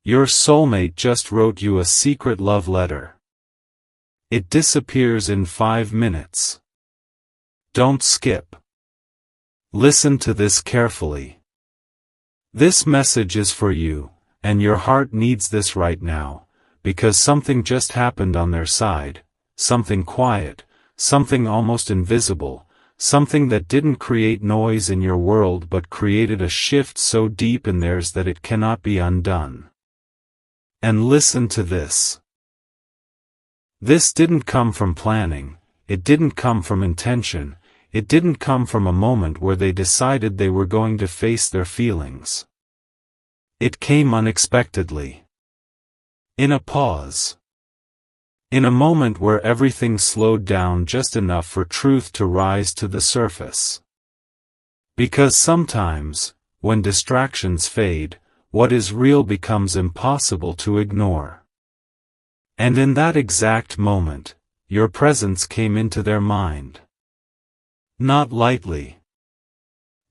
Your soulmate just wrote you a secret love letter. It disappears in 5 minutes. Don't skip. Listen to this carefully. This message is for you, and your heart needs this right now, because something just happened on their side, something quiet, something almost invisible, something that didn't create noise in your world but created a shift so deep in theirs that it cannot be undone. And listen to this. This didn't come from planning, it didn't come from intention, it didn't come from a moment where they decided they were going to face their feelings. It came unexpectedly. In a pause. In a moment where everything slowed down just enough for truth to rise to the surface. Because sometimes, when distractions fade, what is real becomes impossible to ignore. And in that exact moment, your presence came into their mind. Not lightly.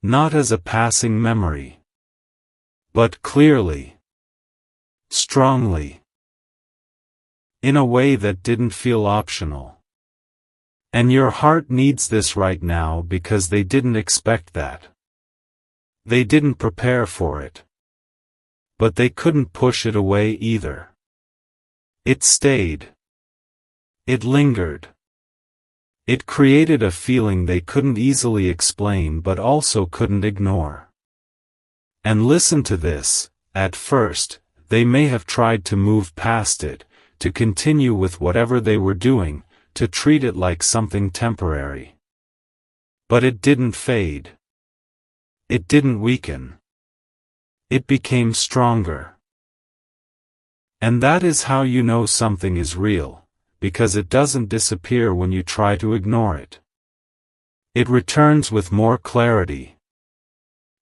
Not as a passing memory. But clearly. Strongly. In a way that didn't feel optional. And your heart needs this right now because they didn't expect that. They didn't prepare for it. But they couldn't push it away either. It stayed. It lingered. It created a feeling they couldn't easily explain but also couldn't ignore. And listen to this, at first, they may have tried to move past it, to continue with whatever they were doing, to treat it like something temporary. But it didn't fade. It didn't weaken. It became stronger. And that is how you know something is real, because it doesn't disappear when you try to ignore it. It returns with more clarity.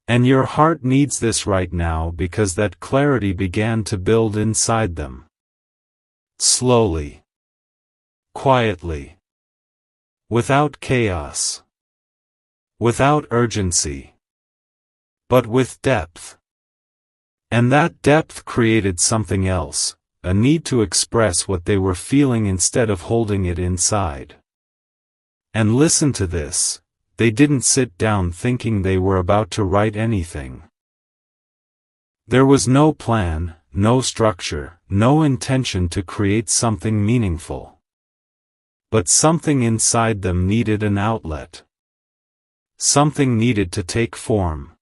And your heart needs this right now because that clarity began to build inside them. Slowly. Quietly. Without chaos. Without urgency. But with depth. And that depth created something else, a need to express what they were feeling instead of holding it inside. And listen to this, they didn't sit down thinking they were about to write anything. There was no plan, no structure, no intention to create something meaningful. But something inside them needed an outlet. Something needed to take form.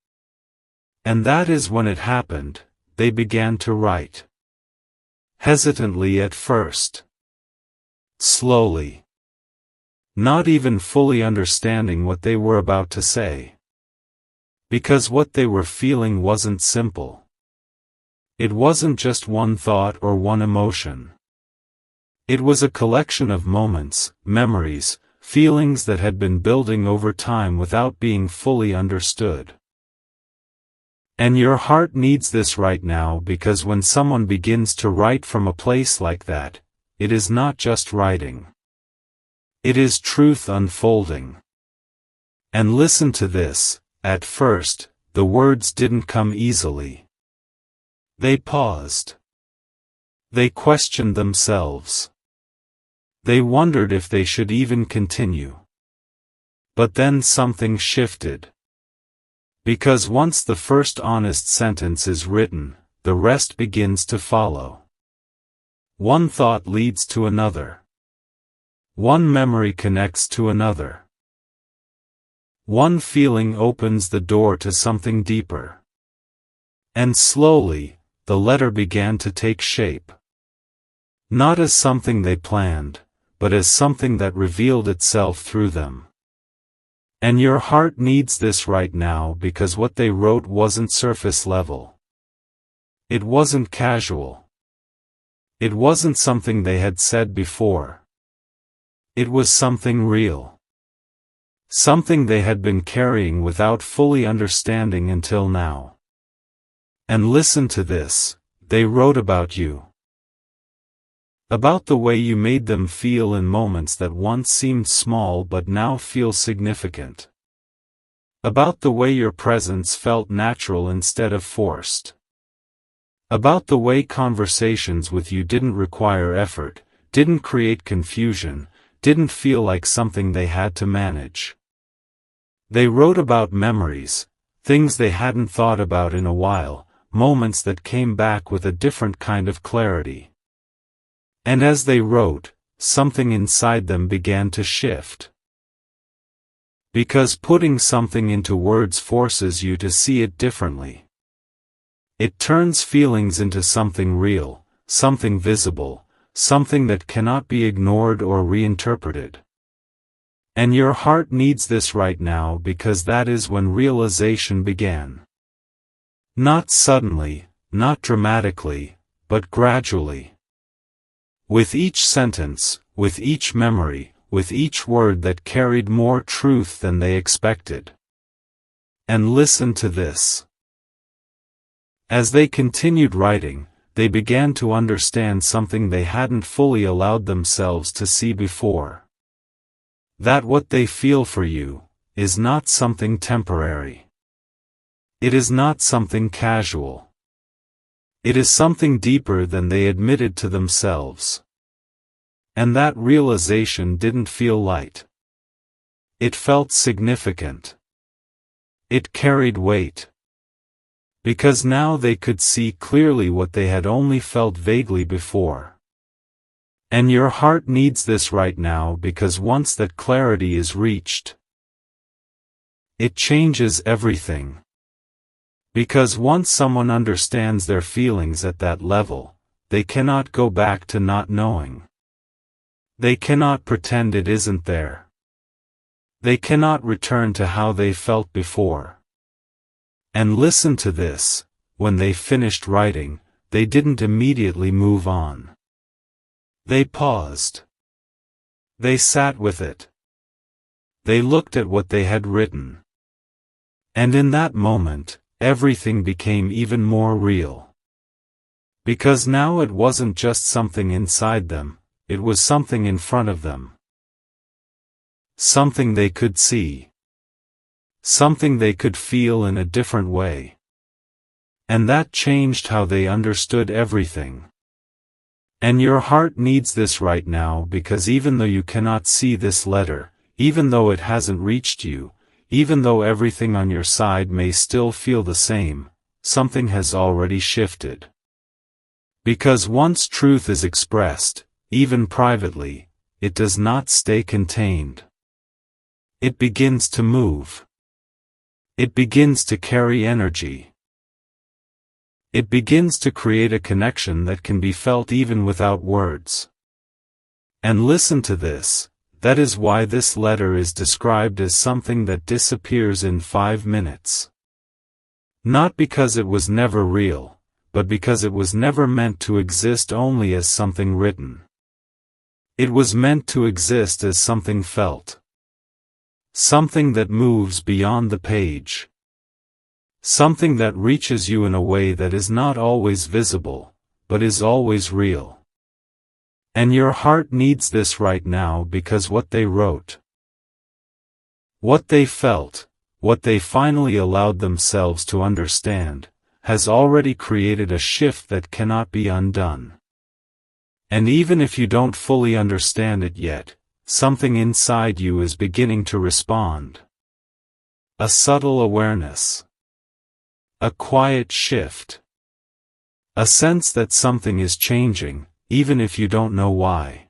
And that is when it happened, they began to write. Hesitantly at first. Slowly. Not even fully understanding what they were about to say. Because what they were feeling wasn't simple. It wasn't just one thought or one emotion. It was a collection of moments, memories, feelings that had been building over time without being fully understood. And your heart needs this right now because when someone begins to write from a place like that, it is not just writing. It is truth unfolding. And listen to this, at first, the words didn't come easily. They paused. They questioned themselves. They wondered if they should even continue. But then something shifted. Because once the first honest sentence is written, the rest begins to follow. One thought leads to another. One memory connects to another. One feeling opens the door to something deeper. And slowly, the letter began to take shape. Not as something they planned, but as something that revealed itself through them. And your heart needs this right now because what they wrote wasn't surface level. It wasn't casual. It wasn't something they had said before. It was something real. Something they had been carrying without fully understanding until now. And listen to this, they wrote about you. About the way you made them feel in moments that once seemed small but now feel significant. About the way your presence felt natural instead of forced. About the way conversations with you didn't require effort, didn't create confusion, didn't feel like something they had to manage. They wrote about memories, things they hadn't thought about in a while, moments that came back with a different kind of clarity. And as they wrote, something inside them began to shift. Because putting something into words forces you to see it differently. It turns feelings into something real, something visible, something that cannot be ignored or reinterpreted. And your heart needs this right now because that is when realization began. Not suddenly, not dramatically, but gradually. With each sentence, with each memory, with each word that carried more truth than they expected. And listen to this. As they continued writing, they began to understand something they hadn't fully allowed themselves to see before. That what they feel for you is not something temporary. It is not something casual. It is something deeper than they admitted to themselves. And that realization didn't feel light. It felt significant. It carried weight. Because now they could see clearly what they had only felt vaguely before. And your heart needs this right now because once that clarity is reached, it changes everything. Because once someone understands their feelings at that level, they cannot go back to not knowing. They cannot pretend it isn't there. They cannot return to how they felt before. And listen to this, when they finished writing, they didn't immediately move on. They paused. They sat with it. They looked at what they had written. And in that moment, everything became even more real. Because now it wasn't just something inside them, it was something in front of them. Something they could see. Something they could feel in a different way. And that changed how they understood everything. And your heart needs this right now because even though you cannot see this letter, even though it hasn't reached you, even though everything on your side may still feel the same, something has already shifted. Because once truth is expressed, even privately, it does not stay contained. It begins to move. It begins to carry energy. It begins to create a connection that can be felt even without words. And listen to this, that is why this letter is described as something that disappears in 5 minutes. Not because it was never real, but because it was never meant to exist only as something written. It was meant to exist as something felt. Something that moves beyond the page. Something that reaches you in a way that is not always visible, but is always real. And your heart needs this right now because what they wrote, what they felt, what they finally allowed themselves to understand, has already created a shift that cannot be undone. And even if you don't fully understand it yet, something inside you is beginning to respond. A subtle awareness. A quiet shift. A sense that something is changing, even if you don't know why.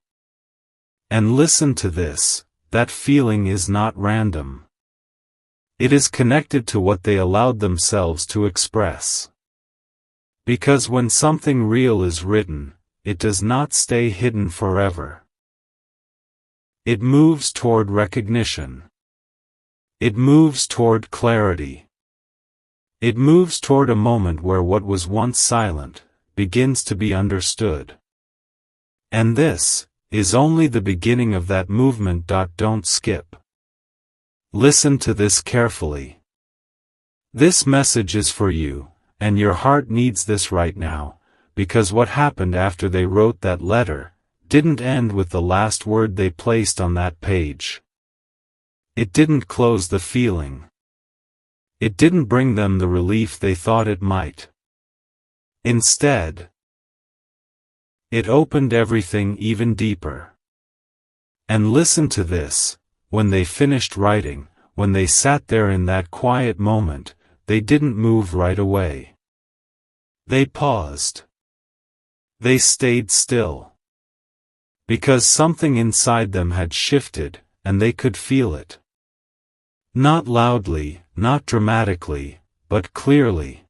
And listen to this, that feeling is not random. It is connected to what they allowed themselves to express. Because when something real is written, it does not stay hidden forever. It moves toward recognition. It moves toward clarity. It moves toward a moment where what was once silent begins to be understood. And this is only the beginning of that movement. Don't skip. Listen to this carefully. This message is for you, and your heart needs this right now, because what happened after they wrote that letter didn't end with the last word they placed on that page. It didn't close the feeling. It didn't bring them the relief they thought it might. Instead, it opened everything even deeper. And listen to this, when they finished writing, when they sat there in that quiet moment, they didn't move right away. They paused. They stayed still. Because something inside them had shifted, and they could feel it. Not loudly, not dramatically, but clearly.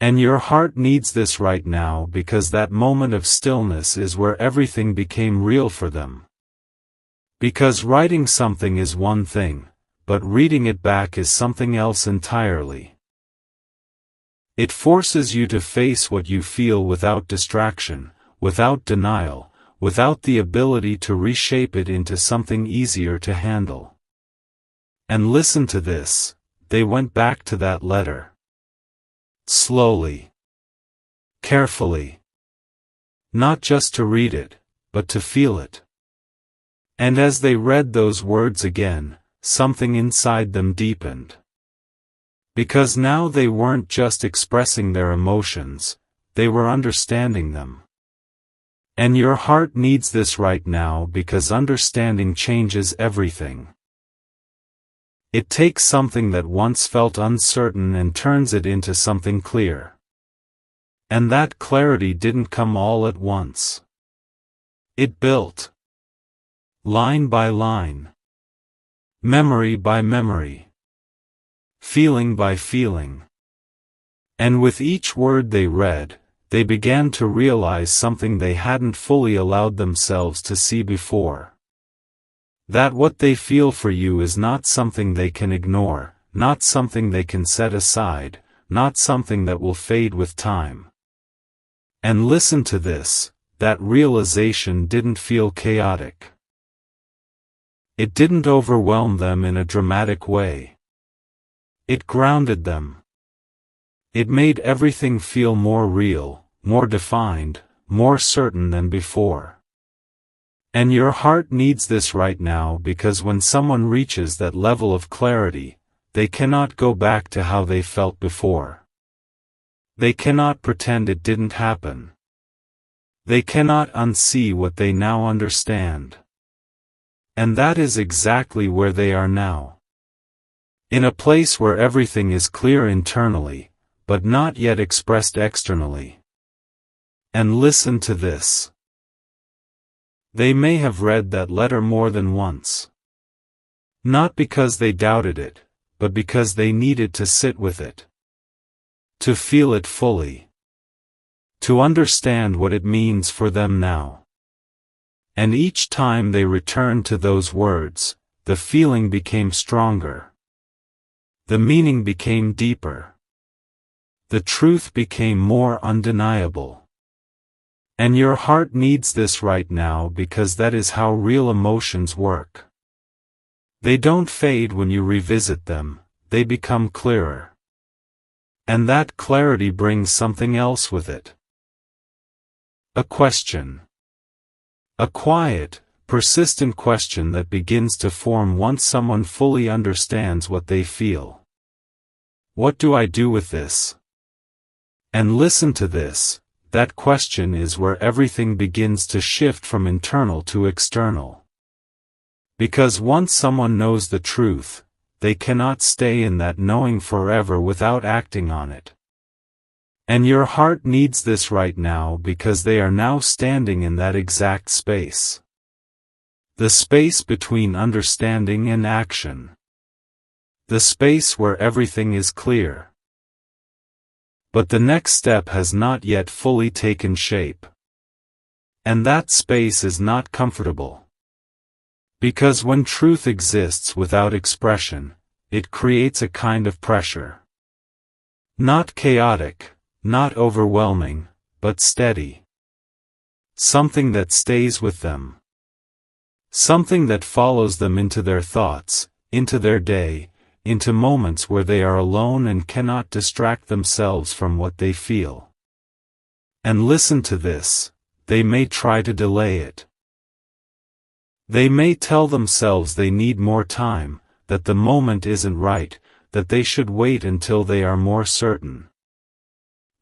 And your heart needs this right now because that moment of stillness is where everything became real for them. Because writing something is one thing, but reading it back is something else entirely. It forces you to face what you feel without distraction, without denial, without the ability to reshape it into something easier to handle. And listen to this, they went back to that letter. Slowly. Carefully. Not just to read it, but to feel it. And as they read those words again, something inside them deepened. Because now they weren't just expressing their emotions, they were understanding them. And your heart needs this right now because understanding changes everything. It takes something that once felt uncertain and turns it into something clear. And that clarity didn't come all at once. It built. Line by line. Memory by memory. Feeling by feeling. And with each word they read, they began to realize something they hadn't fully allowed themselves to see before. That what they feel for you is not something they can ignore, not something they can set aside, not something that will fade with time. And listen to this, that realization didn't feel chaotic. It didn't overwhelm them in a dramatic way. It grounded them. It made everything feel more real, more defined, more certain than before. And your heart needs this right now because when someone reaches that level of clarity, they cannot go back to how they felt before. They cannot pretend it didn't happen. They cannot unsee what they now understand. And that is exactly where they are now. In a place where everything is clear internally, but not yet expressed externally. And listen to this. They may have read that letter more than once. Not because they doubted it, but because they needed to sit with it. To feel it fully. To understand what it means for them now. And each time they returned to those words, the feeling became stronger. The meaning became deeper. The truth became more undeniable. And your heart needs this right now because that is how real emotions work. They don't fade when you revisit them, they become clearer. And that clarity brings something else with it. A question. A quiet, persistent question that begins to form once someone fully understands what they feel. What do I do with this? And listen to this. That question is where everything begins to shift from internal to external. Because once someone knows the truth, they cannot stay in that knowing forever without acting on it. And your heart needs this right now because they are now standing in that exact space. The space between understanding and action. The space where everything is clear. But the next step has not yet fully taken shape. And that space is not comfortable. Because when truth exists without expression, it creates a kind of pressure. Not chaotic, not overwhelming, but steady. Something that stays with them. Something that follows them into their thoughts, into their day, into moments where they are alone and cannot distract themselves from what they feel. And listen to this, they may try to delay it. They may tell themselves they need more time, that the moment isn't right, that they should wait until they are more certain.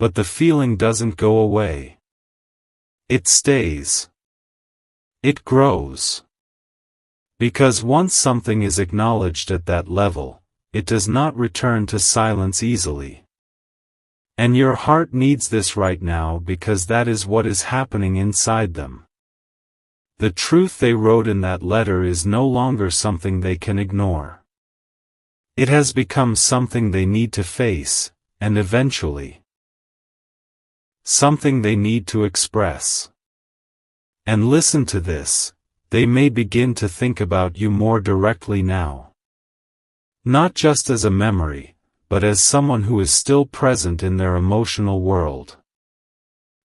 But the feeling doesn't go away. It stays. It grows. Because once something is acknowledged at that level, it does not return to silence easily. And your heart needs this right now because that is what is happening inside them. The truth they wrote in that letter is no longer something they can ignore. It has become something they need to face, and eventually, something they need to express. And listen to this, they may begin to think about you more directly now. Not just as a memory, but as someone who is still present in their emotional world.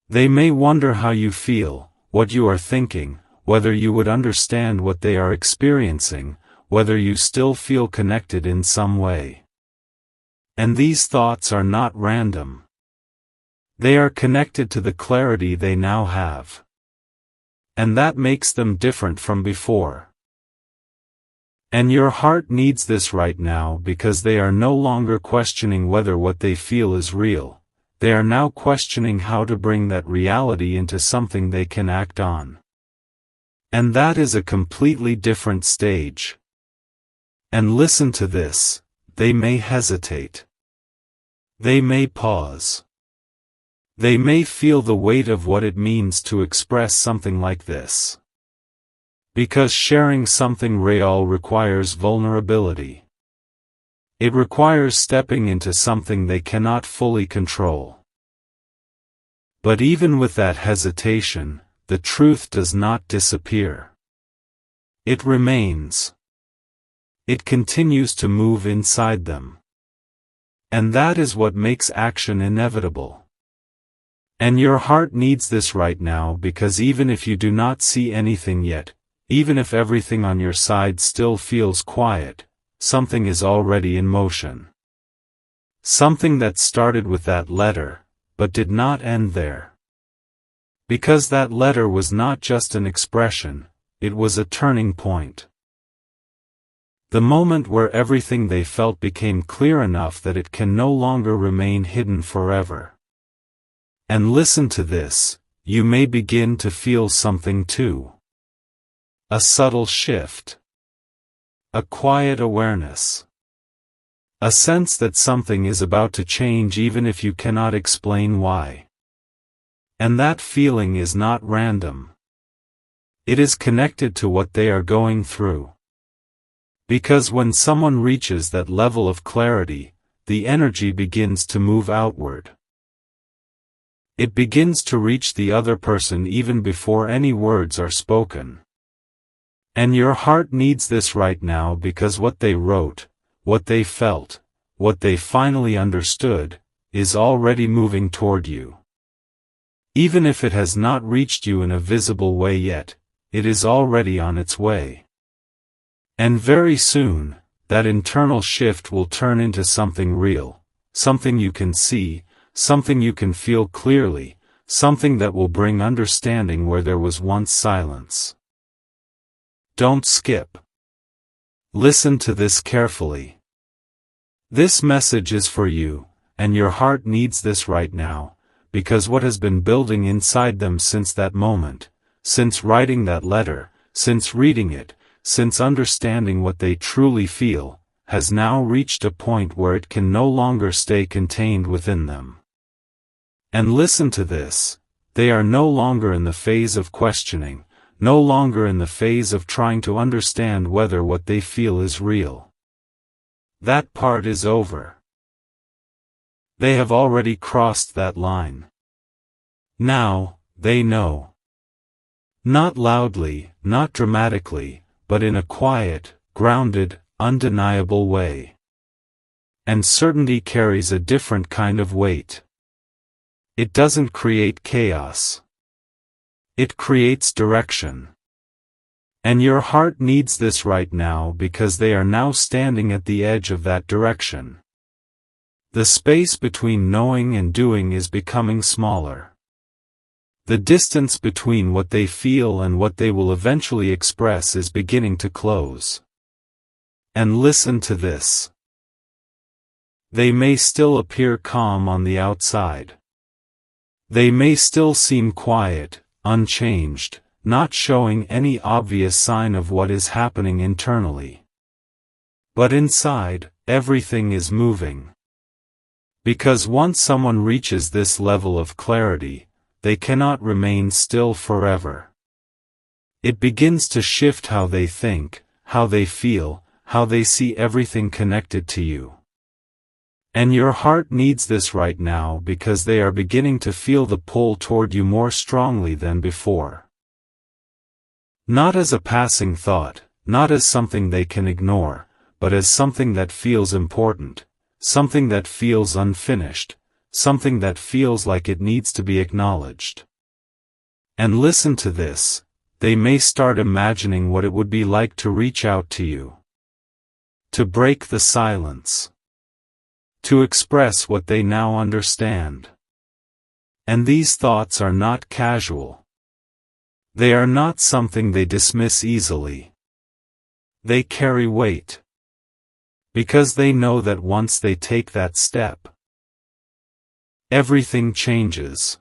They may wonder how you feel, what you are thinking, whether you would understand what they are experiencing, whether you still feel connected in some way. And these thoughts are not random. They are connected to the clarity they now have. And that makes them different from before. And your heart needs this right now because they are no longer questioning whether what they feel is real. They are now questioning how to bring that reality into something they can act on. And that is a completely different stage. And listen to this, they may hesitate. They may pause. They may feel the weight of what it means to express something like this. Because sharing something real requires vulnerability. It requires stepping into something they cannot fully control. But even with that hesitation, the truth does not disappear. It remains. It continues to move inside them. And that is what makes action inevitable. And your heart needs this right now because even if you do not see anything yet, even if everything on your side still feels quiet, something is already in motion. Something that started with that letter, but did not end there. Because that letter was not just an expression, it was a turning point. The moment where everything they felt became clear enough that it can no longer remain hidden forever. And listen to this, you may begin to feel something too. A subtle shift. A quiet awareness. A sense that something is about to change even if you cannot explain why. And that feeling is not random. It is connected to what they are going through. Because when someone reaches that level of clarity, the energy begins to move outward. It begins to reach the other person even before any words are spoken. And your heart needs this right now because what they wrote, what they felt, what they finally understood, is already moving toward you. Even if it has not reached you in a visible way yet, it is already on its way. And very soon, that internal shift will turn into something real, something you can see, something you can feel clearly, something that will bring understanding where there was once silence. Don't skip. Listen to this carefully. This message is for you, and your heart needs this right now, because what has been building inside them since that moment, since writing that letter, since reading it, since understanding what they truly feel, has now reached a point where it can no longer stay contained within them. And listen to this, they are no longer in the phase of questioning, no longer in the phase of trying to understand whether what they feel is real. That part is over. They have already crossed that line. Now, they know. Not loudly, not dramatically, but in a quiet, grounded, undeniable way. And certainty carries a different kind of weight. It doesn't create chaos. It creates direction. And your heart needs this right now because they are now standing at the edge of that direction. The space between knowing and doing is becoming smaller. The distance between what they feel and what they will eventually express is beginning to close. And listen to this. They may still appear calm on the outside. They may still seem quiet, unchanged, not showing any obvious sign of what is happening internally. But inside, everything is moving. Because once someone reaches this level of clarity, they cannot remain still forever. It begins to shift how they think, how they feel, how they see everything connected to you. And your heart needs this right now because they are beginning to feel the pull toward you more strongly than before. Not as a passing thought, not as something they can ignore, but as something that feels important, something that feels unfinished, something that feels like it needs to be acknowledged. And listen to this, they may start imagining what it would be like to reach out to you. To break the silence. To express what they now understand. And these thoughts are not casual. They are not something they dismiss easily. They carry weight. Because they know that once they take that step, everything changes.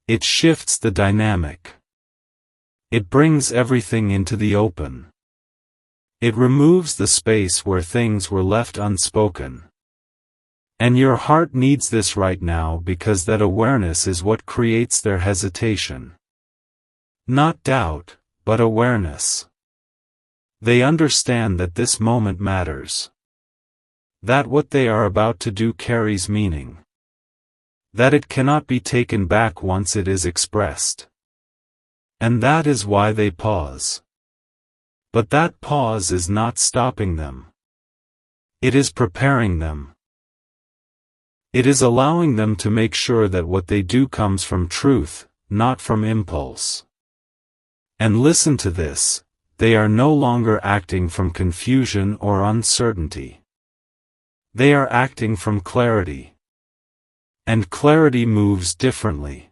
It shifts the dynamic. It brings everything into the open. It removes the space where things were left unspoken. And your heart needs this right now because that awareness is what creates their hesitation. Not doubt, but awareness. They understand that this moment matters. That what they are about to do carries meaning. That it cannot be taken back once it is expressed. And that is why they pause. But that pause is not stopping them. It is preparing them. It is allowing them to make sure that what they do comes from truth, not from impulse. And listen to this, they are no longer acting from confusion or uncertainty. They are acting from clarity. And clarity moves differently.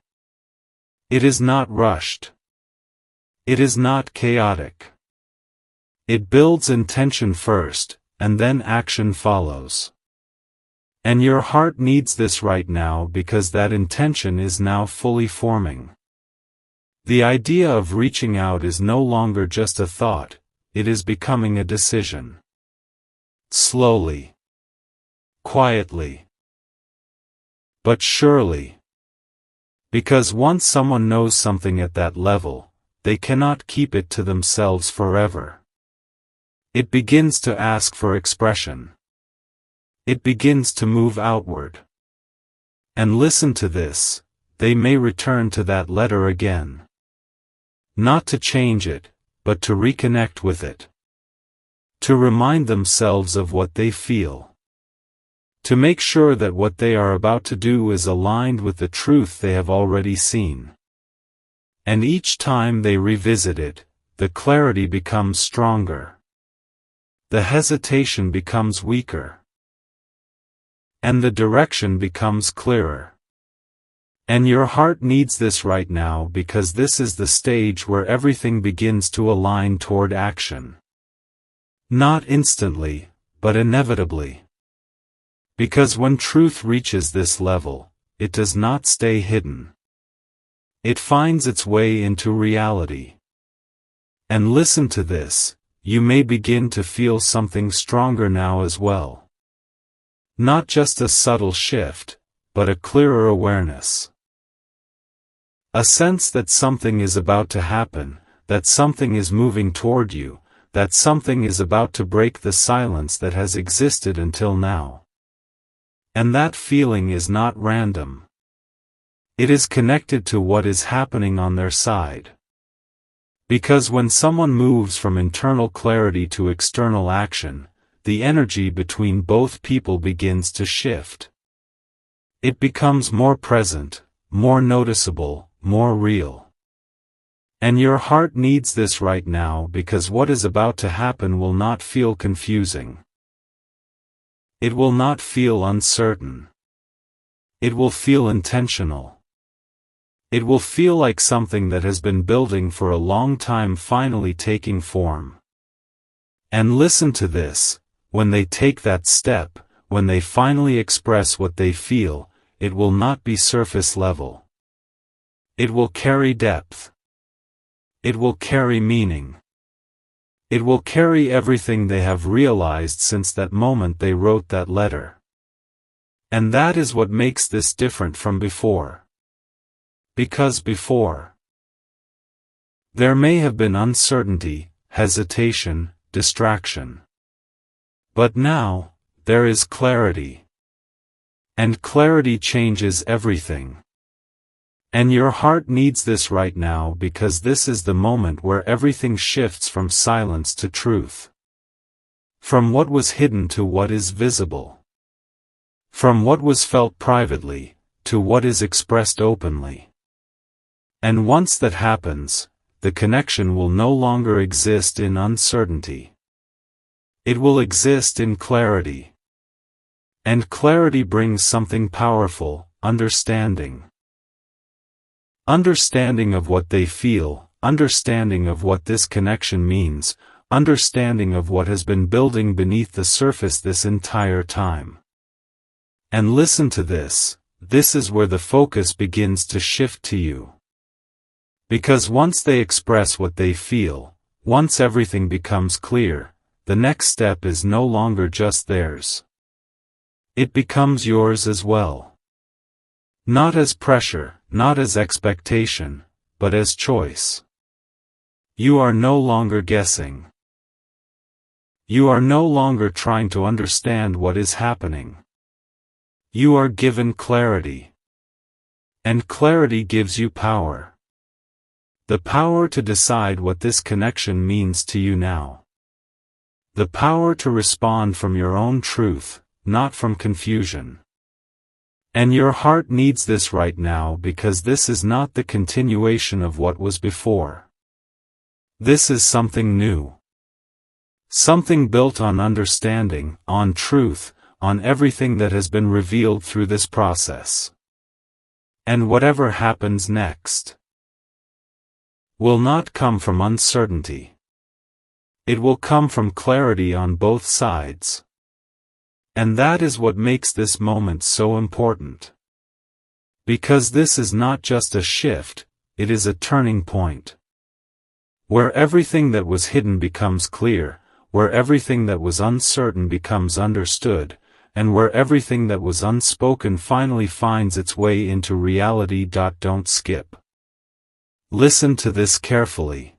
It is not rushed. It is not chaotic. It builds intention first, and then action follows. And your heart needs this right now because that intention is now fully forming. The idea of reaching out is no longer just a thought, it is becoming a decision. Slowly. Quietly. But surely. Because once someone knows something at that level, they cannot keep it to themselves forever. It begins to ask for expression. It begins to move outward. And listen to this, they may return to that letter again. Not to change it, but to reconnect with it. To remind themselves of what they feel. To make sure that what they are about to do is aligned with the truth they have already seen. And each time they revisit it, the clarity becomes stronger. The hesitation becomes weaker. And the direction becomes clearer. And your heart needs this right now because this is the stage where everything begins to align toward action. Not instantly, but inevitably. Because when truth reaches this level, it does not stay hidden. It finds its way into reality. And listen to this, you may begin to feel something stronger now as well. Not just a subtle shift, but a clearer awareness. A sense that something is about to happen, that something is moving toward you, that something is about to break the silence that has existed until now. And that feeling is not random. It is connected to what is happening on their side. Because when someone moves from internal clarity to external action, the energy between both people begins to shift. It becomes more present, more noticeable, more real. And your heart needs this right now because what is about to happen will not feel confusing. It will not feel uncertain. It will feel intentional. It will feel like something that has been building for a long time finally taking form. And listen to this, when they take that step, when they finally express what they feel, it will not be surface level. It will carry depth. It will carry meaning. It will carry everything they have realized since that moment they wrote that letter. And that is what makes this different from before. Because before, there may have been uncertainty, hesitation, distraction. But now, there is clarity. And clarity changes everything. And your heart needs this right now because this is the moment where everything shifts from silence to truth. From what was hidden to what is visible. From what was felt privately, to what is expressed openly. And once that happens, the connection will no longer exist in uncertainty. It will exist in clarity. And clarity brings something powerful, understanding. Understanding of what they feel, understanding of what this connection means, understanding of what has been building beneath the surface this entire time. And listen to this, this is where the focus begins to shift to you. Because once they express what they feel, once everything becomes clear, the next step is no longer just theirs. It becomes yours as well. Not as pressure, not as expectation, but as choice. You are no longer guessing. You are no longer trying to understand what is happening. You are given clarity. And clarity gives you power. The power to decide what this connection means to you now. The power to respond from your own truth, not from confusion. And your heart needs this right now because this is not the continuation of what was before. This is something new. Something built on understanding, on truth, on everything that has been revealed through this process. And whatever happens next will not come from uncertainty. It will come from clarity on both sides. And that is what makes this moment so important. Because this is not just a shift, it is a turning point. Where everything that was hidden becomes clear, where everything that was uncertain becomes understood, and where everything that was unspoken finally finds its way into reality. Don't skip. Listen to this carefully.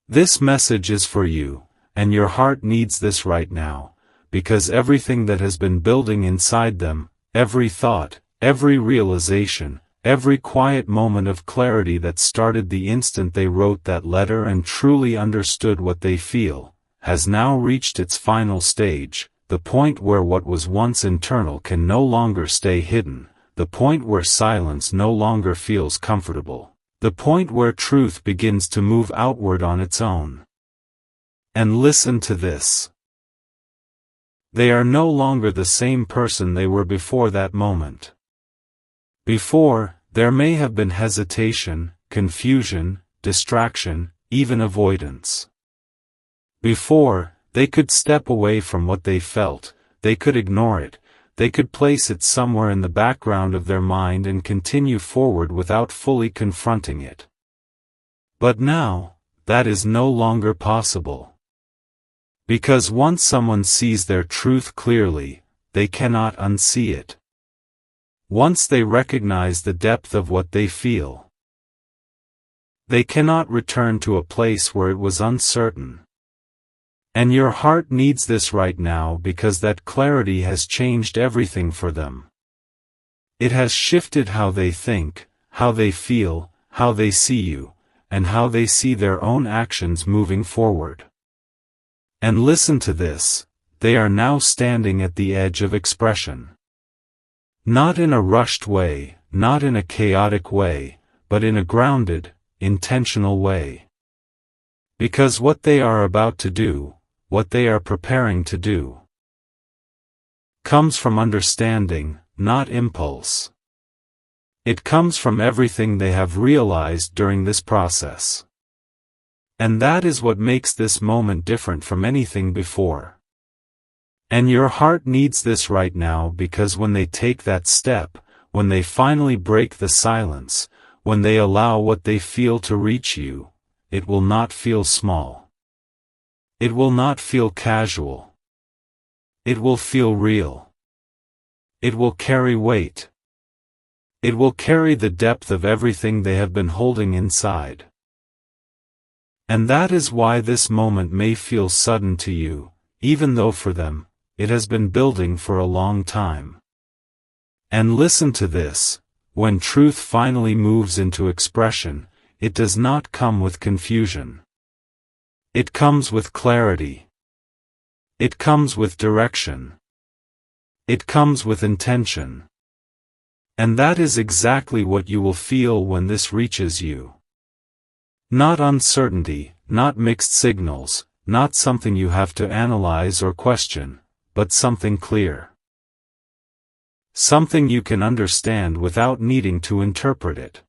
This message is for you, and your heart needs this right now. Because everything that has been building inside them, every thought, every realization, every quiet moment of clarity that started the instant they wrote that letter and truly understood what they feel, has now reached its final stage, the point where what was once internal can no longer stay hidden, the point where silence no longer feels comfortable, the point where truth begins to move outward on its own. And listen to this. They are no longer the same person they were before that moment. Before, there may have been hesitation, confusion, distraction, even avoidance. Before, they could step away from what they felt, they could ignore it, they could place it somewhere in the background of their mind and continue forward without fully confronting it. But now, that is no longer possible. Because once someone sees their truth clearly, they cannot unsee it. Once they recognize the depth of what they feel, they cannot return to a place where it was uncertain. And your heart needs this right now because that clarity has changed everything for them. It has shifted how they think, how they feel, how they see you, and how they see their own actions moving forward. And listen to this, they are now standing at the edge of expression. Not in a rushed way, not in a chaotic way, but in a grounded, intentional way. Because what they are about to do, what they are preparing to do, comes from understanding, not impulse. It comes from everything they have realized during this process. And that is what makes this moment different from anything before. And your heart needs this right now, because when they take that step, when they finally break the silence, when they allow what they feel to reach you, it will not feel small. It will not feel casual. It will feel real. It will carry weight. It will carry the depth of everything they have been holding inside. And that is why this moment may feel sudden to you, even though for them, it has been building for a long time. And listen to this, when truth finally moves into expression, it does not come with confusion. It comes with clarity. It comes with direction. It comes with intention. And that is exactly what you will feel when this reaches you. Not uncertainty, not mixed signals, not something you have to analyze or question, but something clear. Something you can understand without needing to interpret it.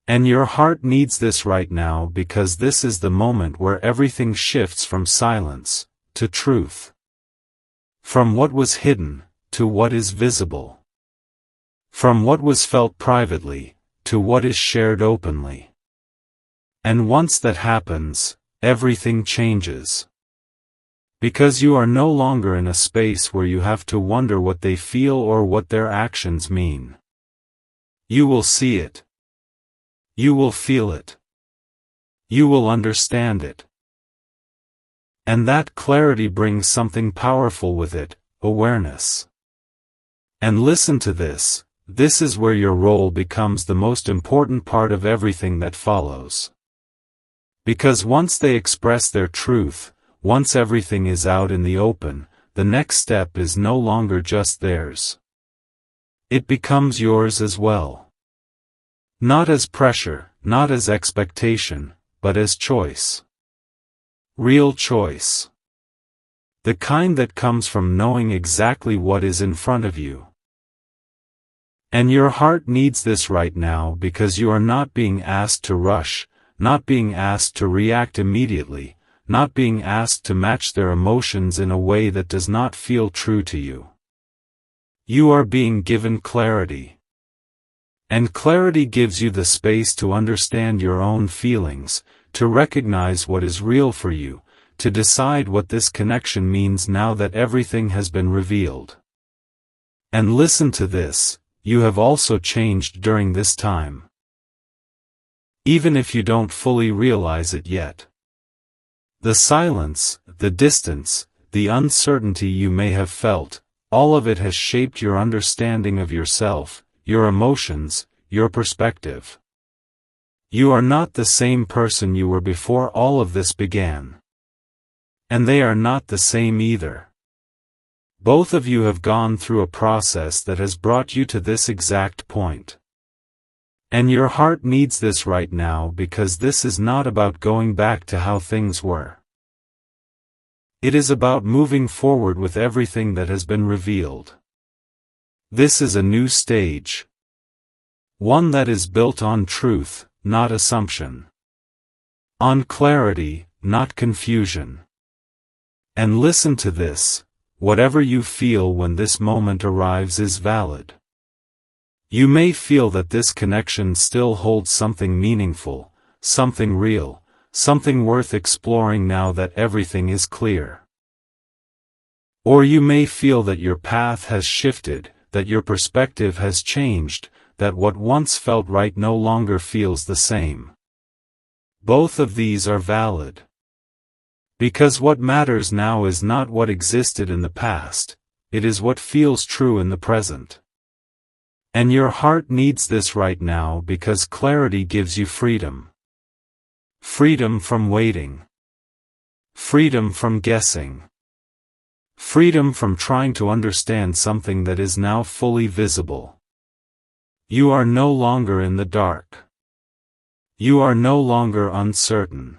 And your heart needs this right now, because this is the moment where everything shifts from silence to truth. From what was hidden to what is visible. From what was felt privately to what is shared openly. And once that happens, everything changes. Because you are no longer in a space where you have to wonder what they feel or what their actions mean. You will see it. You will feel it. You will understand it. And that clarity brings something powerful with it, awareness. And listen to this, this is where your role becomes the most important part of everything that follows. Because once they express their truth, once everything is out in the open, the next step is no longer just theirs. It becomes yours as well. Not as pressure, not as expectation, but as choice. Real choice. The kind that comes from knowing exactly what is in front of you. And your heart needs this right now, because you are not being asked to rush, not being asked to react immediately, not being asked to match their emotions in a way that does not feel true to you. You are being given clarity. And clarity gives you the space to understand your own feelings, to recognize what is real for you, to decide what this connection means now that everything has been revealed. And listen to this, you have also changed during this time. Even if you don't fully realize it yet. The silence, the distance, the uncertainty you may have felt, all of it has shaped your understanding of yourself, your emotions, your perspective. You are not the same person you were before all of this began. And they are not the same either. Both of you have gone through a process that has brought you to this exact point. And your heart needs this right now, because this is not about going back to how things were. It is about moving forward with everything that has been revealed. This is a new stage. One that is built on truth, not assumption. On clarity, not confusion. And listen to this, whatever you feel when this moment arrives is valid. You may feel that this connection still holds something meaningful, something real, something worth exploring now that everything is clear. Or you may feel that your path has shifted, that your perspective has changed, that what once felt right no longer feels the same. Both of these are valid. Because what matters now is not what existed in the past, it is what feels true in the present. And your heart needs this right now, because clarity gives you freedom. Freedom from waiting. Freedom from guessing. Freedom from trying to understand something that is now fully visible. You are no longer in the dark. You are no longer uncertain.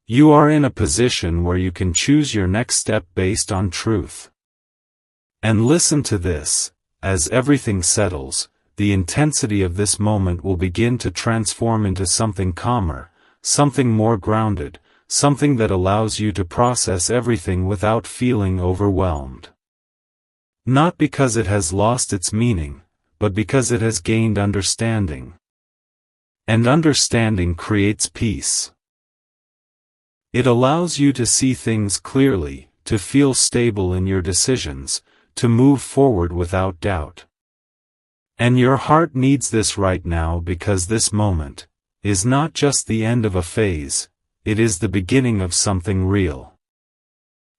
You are in a position where you can choose your next step based on truth. And listen to this. As everything settles, the intensity of this moment will begin to transform into something calmer, something more grounded, something that allows you to process everything without feeling overwhelmed. Not because it has lost its meaning, but because it has gained understanding. And understanding creates peace. It allows you to see things clearly, to feel stable in your decisions, to move forward without doubt. And your heart needs this right now, because this moment is not just the end of a phase, it is the beginning of something real.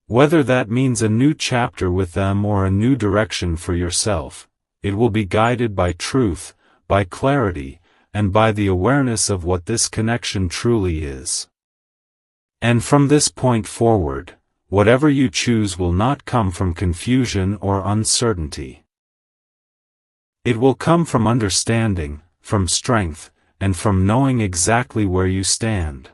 Whether that means a new chapter with them or a new direction for yourself, it will be guided by truth, by clarity, and by the awareness of what this connection truly is. And from this point forward, whatever you choose will not come from confusion or uncertainty. It will come from understanding, from strength, and from knowing exactly where you stand.